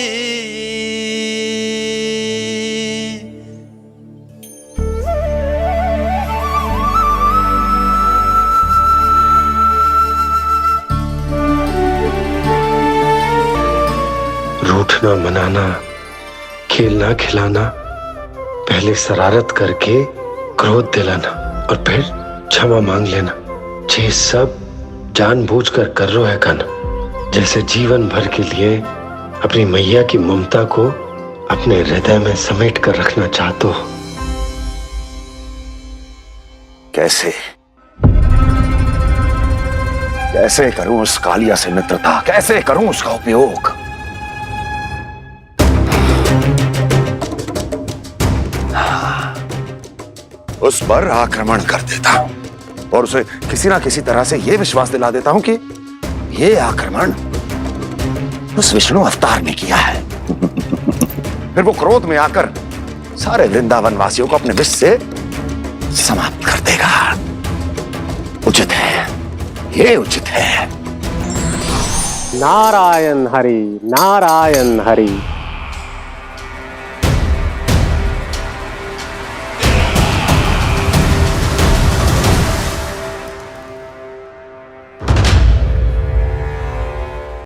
रूठना मनाना, खेलना खिलाना, पहले शरारत करके क्रोध दिलाना और फिर क्षमा मांग लेना, ये सब जानबूझकर कर रहे है कान्हा। जैसे जीवन भर के लिए अपनी मैया की ममता को अपने हृदय में समेट कर रखना चाहते हो। कैसे कैसे करूं उस कालिया से मित्रता, कैसे करूं उसका उपयोग? उस पर आक्रमण कर देता हूं और उसे किसी ना किसी तरह से यह विश्वास दिला देता हूं कि यह आक्रमण उस विष्णु अवतार ने किया है। फिर वो क्रोध में आकर सारे वृंदावन वासियों को अपने विष से समाप्त कर देगा। उचित है, ये उचित है। नारायण हरि, नारायण हरि।